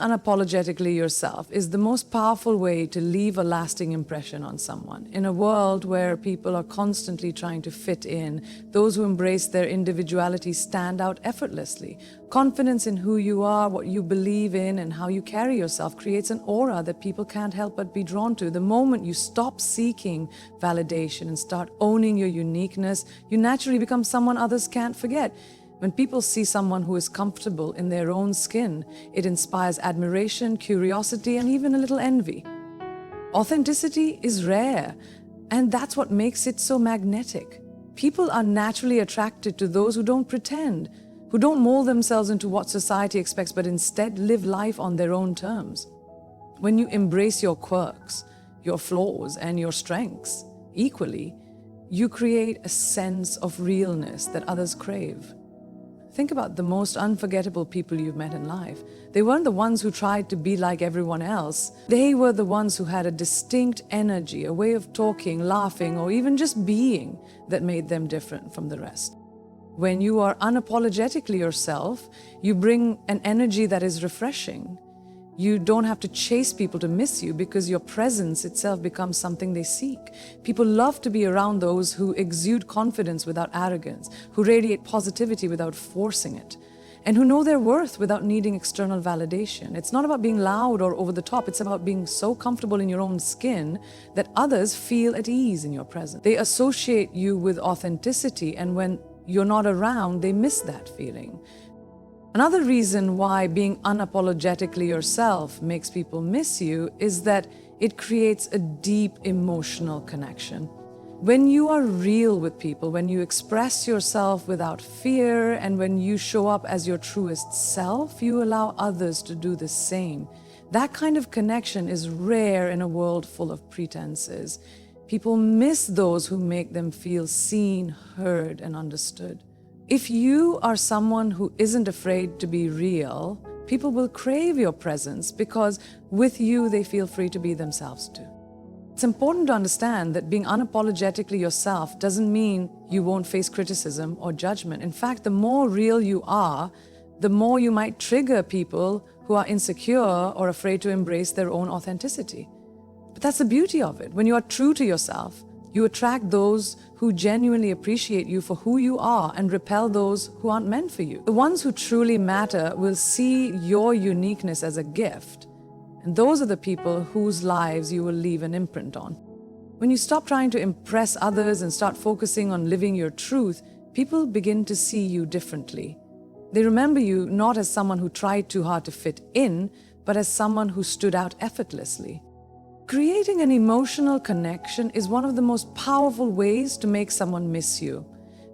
unapologetically yourself is the most powerful way to leave a lasting impression on someone. In a world where people are constantly trying to fit in, those who embrace their individuality stand out effortlessly. Confidence in who you are, what you believe in, and how you carry yourself creates an aura that people can't help but be drawn to. The moment you stop seeking validation and start owning your uniqueness, you naturally become someone others can't forget. When people see someone who is comfortable in their own skin, it inspires admiration, curiosity, and even a little envy. Authenticity is rare, and that's what makes it so magnetic. People are naturally attracted to those who don't pretend, who don't mold themselves into what society expects, but instead live life on their own terms. When you embrace your quirks, your flaws, and your strengths equally, you create a sense of realness that others crave. Think about the most unforgettable people you've met in life. They weren't the ones who tried to be like everyone else. They were the ones who had a distinct energy, a way of talking, laughing, or even just being that made them different from the rest. When you are unapologetically yourself, you bring an energy that is refreshing. You don't have to chase people to miss you because your presence itself becomes something they seek. People love to be around those who exude confidence without arrogance, who radiate positivity without forcing it, and who know their worth without needing external validation. It's not about being loud or over the top. It's about being so comfortable in your own skin that others feel at ease in your presence. They associate you with authenticity, and when you're not around, they miss that feeling. Another reason why being unapologetically yourself makes people miss you is that it creates a deep emotional connection. When you are real with people, when you express yourself without fear, and when you show up as your truest self, you allow others to do the same. That kind of connection is rare in a world full of pretenses. People miss those who make them feel seen, heard, and understood. If you are someone who isn't afraid to be real, people will crave your presence because with you they feel free to be themselves too. It's important to understand that being unapologetically yourself doesn't mean you won't face criticism or judgment. In fact, the more real you are, the more you might trigger people who are insecure or afraid to embrace their own authenticity. But that's the beauty of it. When you are true to yourself, you attract those who genuinely appreciate you for who you are and repel those who aren't meant for you. The ones who truly matter will see your uniqueness as a gift, and those are the people whose lives you will leave an imprint on. When you stop trying to impress others and start focusing on living your truth, people begin to see you differently. They remember you not as someone who tried too hard to fit in, but as someone who stood out effortlessly. Creating an emotional connection is one of the most powerful ways to make someone miss you.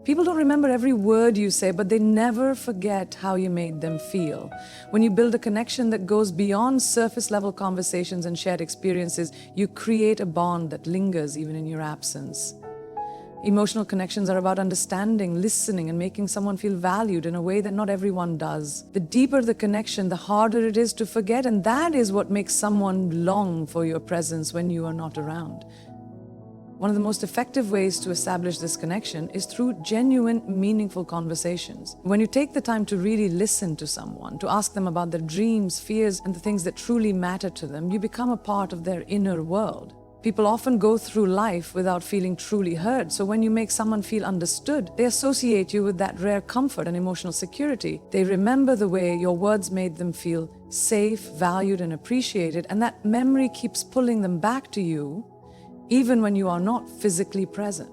People don't remember every word you say, but they never forget how you made them feel. When you build a connection that goes beyond surface-level conversations and shared experiences, you create a bond that lingers even in your absence. Emotional connections are about understanding, listening, and making someone feel valued in a way that not everyone does. The deeper the connection, the harder it is to forget, and that is what makes someone long for your presence when you are not around. One of the most effective ways to establish this connection is through genuine, meaningful conversations. When you take the time to really listen to someone, to ask them about their dreams, fears, and the things that truly matter to them, you become a part of their inner world. People often go through life without feeling truly heard, so when you make someone feel understood, they associate you with that rare comfort and emotional security. They remember the way your words made them feel safe, valued, and appreciated, and that memory keeps pulling them back to you, even when you are not physically present.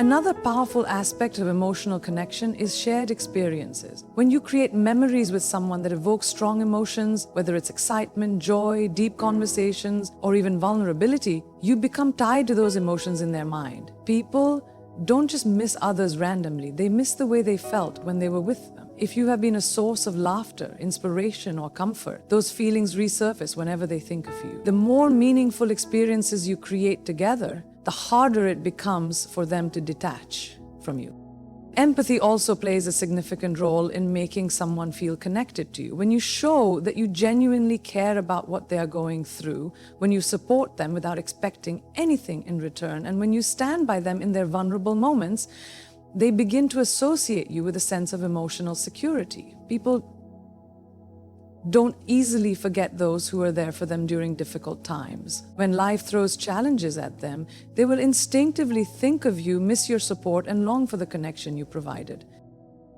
Another powerful aspect of emotional connection is shared experiences. When you create memories with someone that evoke strong emotions, whether it's excitement, joy, deep conversations, or even vulnerability, you become tied to those emotions in their mind. People don't just miss others randomly, they miss the way they felt when they were with them. If you have been a source of laughter, inspiration, or comfort, those feelings resurface whenever they think of you. The more meaningful experiences you create together, the harder it becomes for them to detach from you. Empathy also plays a significant role in making someone feel connected to you. When you show that you genuinely care about what they are going through, when you support them without expecting anything in return, and when you stand by them in their vulnerable moments, they begin to associate you with a sense of emotional security. People don't easily forget those who are there for them during difficult times. When life throws challenges at them, they will instinctively think of you, miss your support, and long for the connection you provided.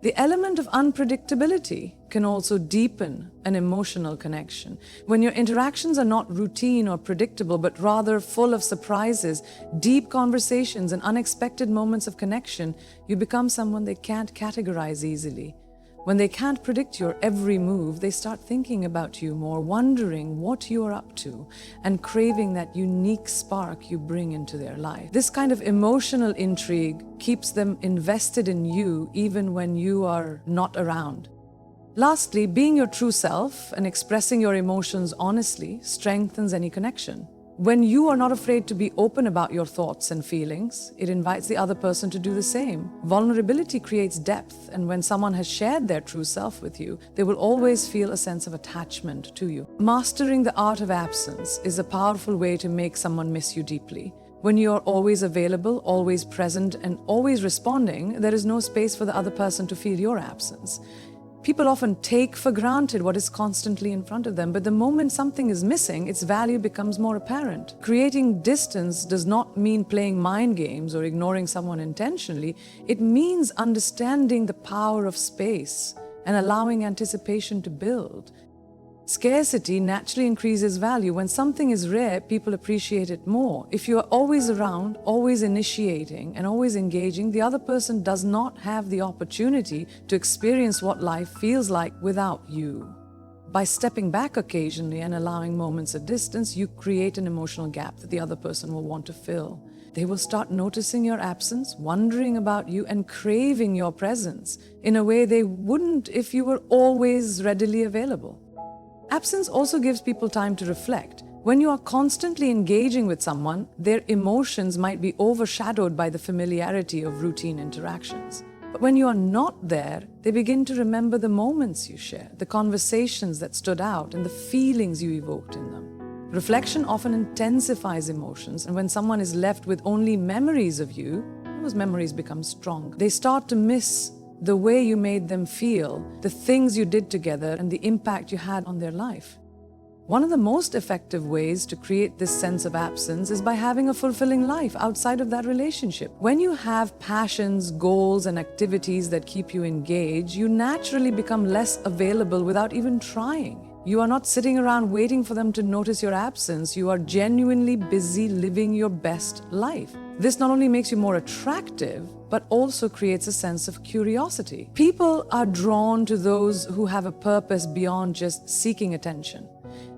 The element of unpredictability can also deepen an emotional connection. When your interactions are not routine or predictable, but rather full of surprises, deep conversations, and unexpected moments of connection, you become someone they can't categorize easily. When they can't predict your every move, they start thinking about you more, wondering what you are up to, and craving that unique spark you bring into their life. This kind of emotional intrigue keeps them invested in you even when you are not around. Lastly, being your true self and expressing your emotions honestly strengthens any connection. When you are not afraid to be open about your thoughts and feelings, it invites the other person to do the same. Vulnerability creates depth, and when someone has shared their true self with you, they will always feel a sense of attachment to you. Mastering the art of absence is a powerful way to make someone miss you deeply. When you are always available, always present, and always responding, there is no space for the other person to feel your absence. People often take for granted what is constantly in front of them, but the moment something is missing, its value becomes more apparent. Creating distance does not mean playing mind games or ignoring someone intentionally. It means understanding the power of space and allowing anticipation to build. Scarcity naturally increases value. When something is rare, people appreciate it more. If you are always around, always initiating, and always engaging, the other person does not have the opportunity to experience what life feels like without you. By stepping back occasionally and allowing moments of distance, you create an emotional gap that the other person will want to fill. They will start noticing your absence, wondering about you, and craving your presence in a way they wouldn't if you were always readily available. Absence also gives people time to reflect. When you are constantly engaging with someone, their emotions might be overshadowed by the familiarity of routine interactions. But when you are not there, they begin to remember the moments you shared, the conversations that stood out, and the feelings you evoked in them. Reflection often intensifies emotions, and when someone is left with only memories of you, those memories become strong. They start to miss the way you made them feel, the things you did together, and the impact you had on their life. One of the most effective ways to create this sense of absence is by having a fulfilling life outside of that relationship. When you have passions, goals, and activities that keep you engaged, you naturally become less available without even trying. You are not sitting around waiting for them to notice your absence. You are genuinely busy living your best life. This not only makes you more attractive, but also creates a sense of curiosity. People are drawn to those who have a purpose beyond just seeking attention.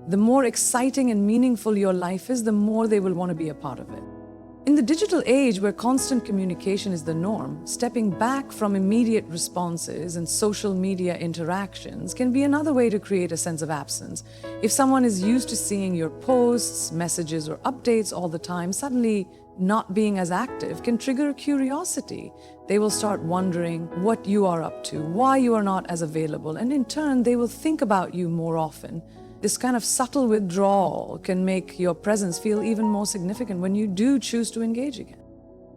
The more exciting and meaningful your life is, the more they will want to be a part of it. In the digital age where constant communication is the norm, stepping back from immediate responses and social media interactions can be another way to create a sense of absence. If someone is used to seeing your posts, messages, or updates all the time, suddenly not being as active can trigger curiosity. They will start wondering what you are up to, why you are not as available, and in turn, they will think about you more often. This kind of subtle withdrawal can make your presence feel even more significant when you do choose to engage again.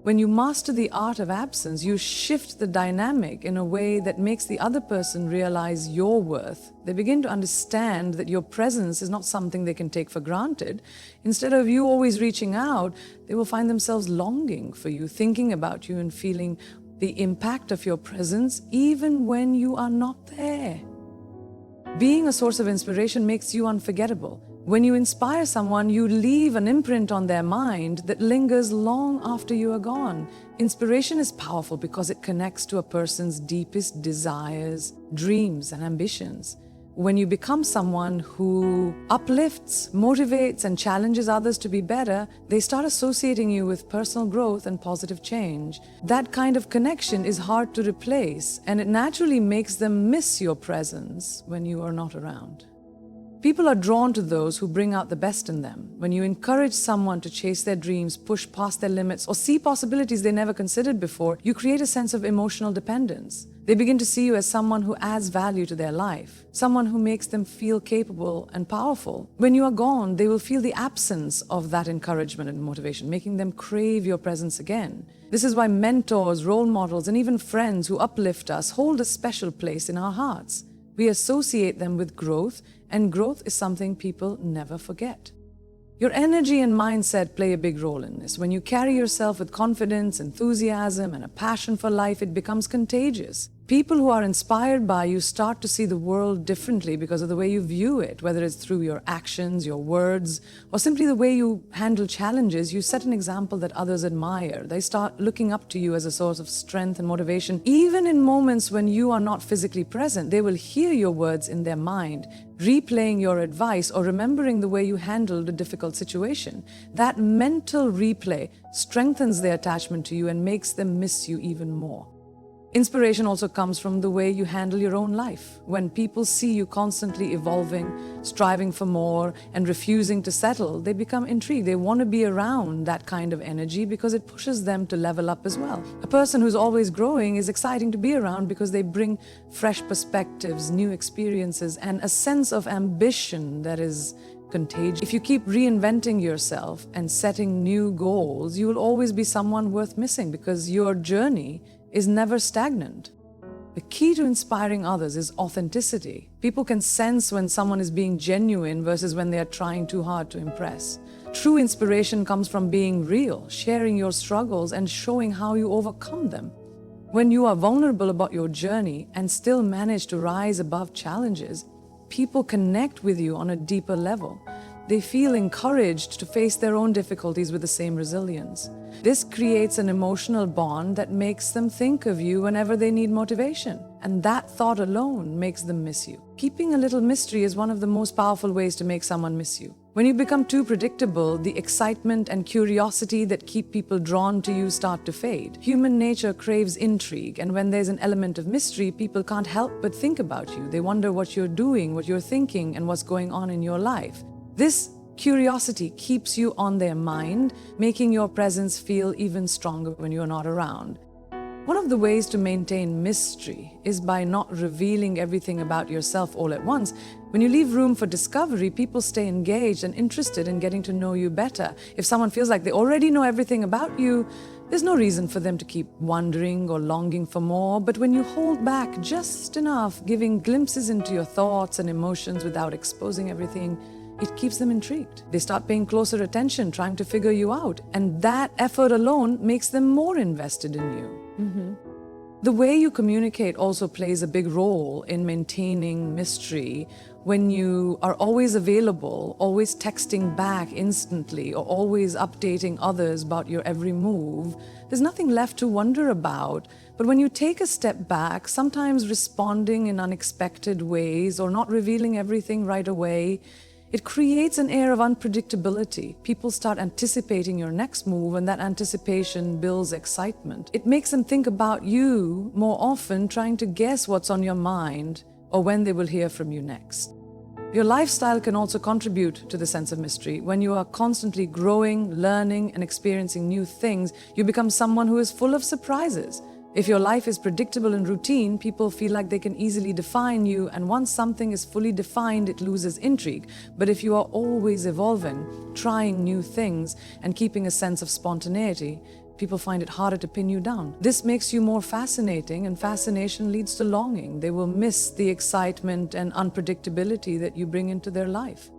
When you master the art of absence, you shift the dynamic in a way that makes the other person realize your worth. They begin to understand that your presence is not something they can take for granted. Instead of you always reaching out, they will find themselves longing for you, thinking about you, and feeling the impact of your presence even when you are not there. Being a source of inspiration makes you unforgettable. When you inspire someone, you leave an imprint on their mind that lingers long after you are gone. Inspiration is powerful because it connects to a person's deepest desires, dreams, and ambitions. When you become someone who uplifts, motivates, and challenges others to be better, they start associating you with personal growth and positive change. That kind of connection is hard to replace, and it naturally makes them miss your presence when you are not around. People are drawn to those who bring out the best in them. When you encourage someone to chase their dreams, push past their limits, or see possibilities they never considered before, you create a sense of emotional dependence. They begin to see you as someone who adds value to their life, someone who makes them feel capable and powerful. When you are gone, they will feel the absence of that encouragement and motivation, making them crave your presence again. This is why mentors, role models, and even friends who uplift us hold a special place in our hearts. We associate them with growth, and growth is something people never forget. Your energy and mindset play a big role in this. When you carry yourself with confidence, enthusiasm, and a passion for life, it becomes contagious. People who are inspired by you start to see the world differently because of the way you view it, whether it's through your actions, your words, or simply the way you handle challenges. You set an example that others admire. They start looking up to you as a source of strength and motivation. Even in moments when you are not physically present, they will hear your words in their mind, replaying your advice or remembering the way you handled a difficult situation. That mental replay strengthens their attachment to you and makes them miss you even more. Inspiration also comes from the way you handle your own life. When people see you constantly evolving, striving for more, and refusing to settle, they become intrigued. They want to be around that kind of energy because it pushes them to level up as well. A person who's always growing is exciting to be around because they bring fresh perspectives, new experiences, and a sense of ambition that is contagious. If you keep reinventing yourself and setting new goals, you will always be someone worth missing because your journey is never stagnant. The key to inspiring others is authenticity. People can sense when someone is being genuine versus when they are trying too hard to impress. True inspiration comes from being real, sharing your struggles, and showing how you overcome them. When you are vulnerable about your journey and still manage to rise above challenges, people connect with you on a deeper level. They feel encouraged to face their own difficulties with the same resilience. This creates an emotional bond that makes them think of you whenever they need motivation. And that thought alone makes them miss you. Keeping a little mystery is one of the most powerful ways to make someone miss you. When you become too predictable, the excitement and curiosity that keep people drawn to you start to fade. Human nature craves intrigue, and when there's an element of mystery, people can't help but think about you. They wonder what you're doing, what you're thinking, and what's going on in your life. This curiosity keeps you on their mind, making your presence feel even stronger when you're not around. One of the ways to maintain mystery is by not revealing everything about yourself all at once. When you leave room for discovery, people stay engaged and interested in getting to know you better. If someone feels like they already know everything about you, there's no reason for them to keep wondering or longing for more. But when you hold back just enough, giving glimpses into your thoughts and emotions without exposing everything, it keeps them intrigued. They start paying closer attention, trying to figure you out, and that effort alone makes them more invested in you. The way you communicate also plays a big role in maintaining mystery. When you are always available, always texting back instantly, or always updating others about your every move, there's nothing left to wonder about. But when you take a step back, sometimes responding in unexpected ways or not revealing everything right away, it creates an air of unpredictability. People start anticipating your next move, and that anticipation builds excitement. It makes them think about you more often, trying to guess what's on your mind or when they will hear from you next. Your lifestyle can also contribute to the sense of mystery. When you are constantly growing, learning, and experiencing new things, you become someone who is full of surprises. If your life is predictable and routine, people feel like they can easily define you, and once something is fully defined, it loses intrigue. But if you are always evolving, trying new things, and keeping a sense of spontaneity, people find it harder to pin you down. This makes you more fascinating, and fascination leads to longing. They will miss the excitement and unpredictability that you bring into their life.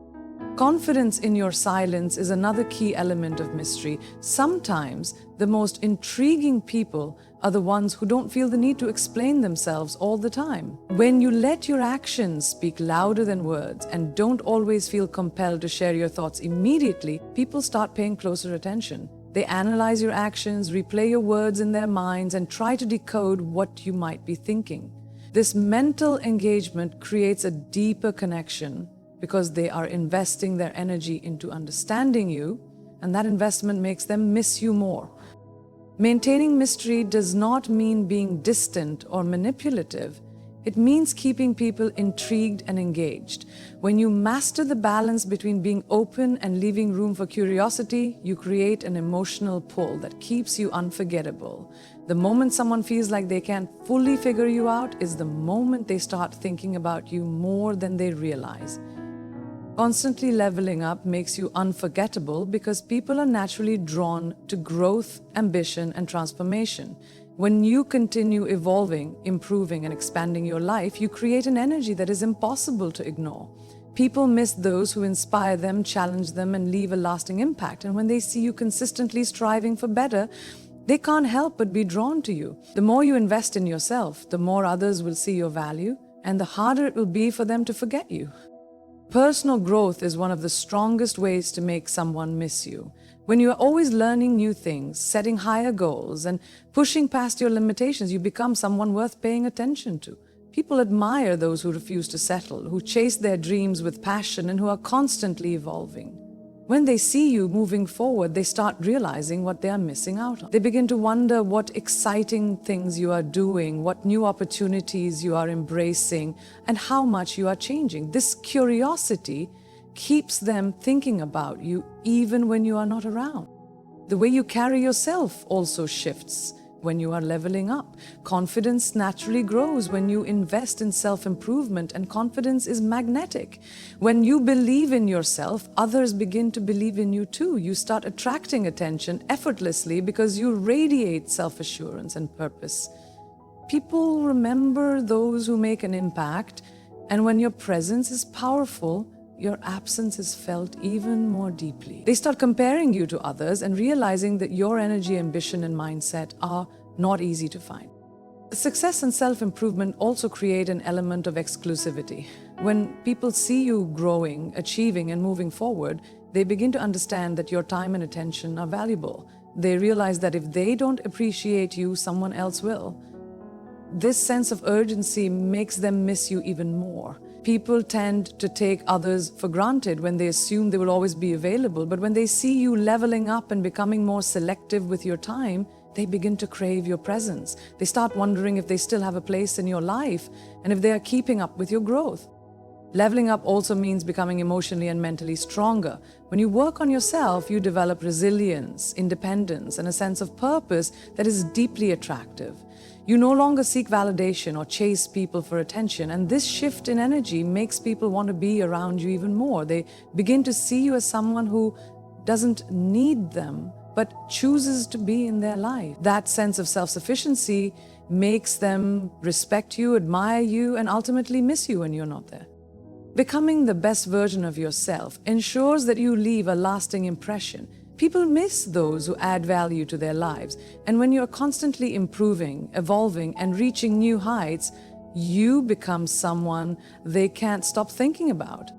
Confidence in your silence is another key element of mystery. Sometimes the most intriguing people are the ones who don't feel the need to explain themselves all the time. When you let your actions speak louder than words and don't always feel compelled to share your thoughts immediately, people start paying closer attention. They analyze your actions, replay your words in their minds, and try to decode what you might be thinking. This mental engagement creates a deeper connection because they are investing their energy into understanding you, and that investment makes them miss you more. Maintaining mystery does not mean being distant or manipulative. It means keeping people intrigued and engaged. When you master the balance between being open and leaving room for curiosity, you create an emotional pull that keeps you unforgettable. The moment someone feels like they can't fully figure you out is the moment they start thinking about you more than they realize. Constantly leveling up makes you unforgettable because people are naturally drawn to growth, ambition, and transformation. When you continue evolving, improving, and expanding your life, you create an energy that is impossible to ignore. People miss those who inspire them, challenge them, and leave a lasting impact. And when they see you consistently striving for better, they can't help but be drawn to you. The more you invest in yourself, the more others will see your value, and the harder it will be for them to forget you. Personal growth is one of the strongest ways to make someone miss you. When you are always learning new things, setting higher goals, and pushing past your limitations, you become someone worth paying attention to. People admire those who refuse to settle, who chase their dreams with passion, and who are constantly evolving. When they see you moving forward, they start realizing what they are missing out on. They begin to wonder what exciting things you are doing, what new opportunities you are embracing, and how much you are changing. This curiosity keeps them thinking about you even when you are not around. The way you carry yourself also shifts when you are leveling up. Confidence naturally grows when you invest in self-improvement, and confidence is magnetic. When you believe in yourself, others begin to believe in you too. You start attracting attention effortlessly because you radiate self-assurance and purpose. People remember those who make an impact, and when your presence is powerful, your absence is felt even more deeply. They start comparing you to others and realizing that your energy, ambition, and mindset are not easy to find. Success and self-improvement also create an element of exclusivity. When people see you growing, achieving, and moving forward, they begin to understand that your time and attention are valuable. They realize that if they don't appreciate you, someone else will. This sense of urgency makes them miss you even more. People tend to take others for granted when they assume they will always be available, but when they see you leveling up and becoming more selective with your time, they begin to crave your presence. They start wondering if they still have a place in your life and if they are keeping up with your growth. Leveling up also means becoming emotionally and mentally stronger. When you work on yourself, you develop resilience, independence, and a sense of purpose that is deeply attractive. You no longer seek validation or chase people for attention, and this shift in energy makes people want to be around you even more. They begin to see you as someone who doesn't need them, but chooses to be in their life. That sense of self-sufficiency makes them respect you, admire you, and ultimately miss you when you're not there. Becoming the best version of yourself ensures that you leave a lasting impression. People miss those who add value to their lives, and when you're constantly improving, evolving, and reaching new heights, you become someone they can't stop thinking about.